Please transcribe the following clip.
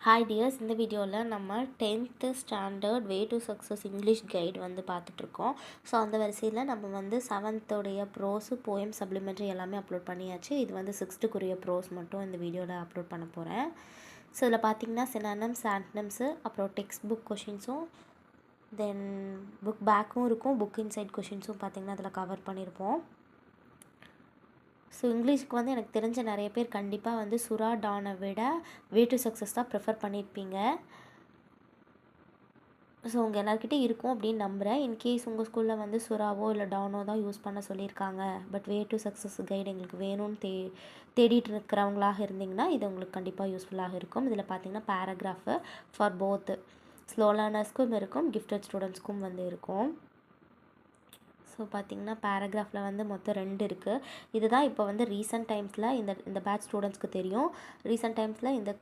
Hi tears, இந்த வீடியோவில் நம்ம 10th standard way to success English guide வந்து பார்த்துட்ருக்கோம். ஸோ அந்த வரிசையில் நம்ம வந்து 7th ப்ரோஸு போயம் சப்ளிமெண்ட்ரி எல்லாமே அப்லோட் பண்ணியாச்சு. இது வந்து 6th ப்ரோஸ் மட்டும் இந்த வீடியோவில் அப்லோட் பண்ண போகிறேன். ஸோ இதில் பார்த்திங்கன்னா சினானிம்ஸ், ஆன்டனிம்ஸு, அப்புறம் டெக்ஸ்ட் புக் கொஷின்ஸும், தென் புக் பேக்கும் இருக்கும், புக் இன்சைட் கொஷின்ஸும் பார்த்திங்கன்னா அதில் கவர் பண்ணியிருப்போம். ஸோ இங்கிலீஷ்க்கு வந்து எனக்கு தெரிஞ்ச நிறைய பேர் கண்டிப்பாக வந்து சுறா டானை விட வே டு சக்ஸஸ் தான் ப்ரிஃபர் பண்ணியிருப்பீங்க. ஸோ உங்கள் எல்லாருக்கிட்டே இருக்கும் அப்படின்னு நம்புகிறேன். இன்கேஸ் உங்கள் ஸ்கூலில் வந்து சுறாவோ இல்லை டானோ தான் யூஸ் பண்ண சொல்லியிருக்காங்க, but way to success guide எங்களுக்கு வேணும்னு தேடிட்டு இருக்கிறவங்களாக இருந்தீங்கன்னா இது உங்களுக்கு கண்டிப்பாக யூஸ்ஃபுல்லாக இருக்கும். இதில் பார்த்தீங்கன்னா பேராகிராஃபு ஃபார் போத் ஸ்லோ லேர்னர்ஸ்க்கும் இருக்கும், கிஃப்டட் ஸ்டூடெண்ட்ஸ்க்கும் வந்து இருக்கும். ஸோ பார்த்திங்கன்னா பேராகிராஃபில் வந்து மொத்தம் 2 இருக்குது. இதுதான் இப்போ வந்து ரீசெண்ட் டைம்ஸில் இந்த பேட்ச் ஸ்டூடெண்ட்ஸ்க்கு தெரியும். ரீசெண்ட் டைம்ஸில் இந்த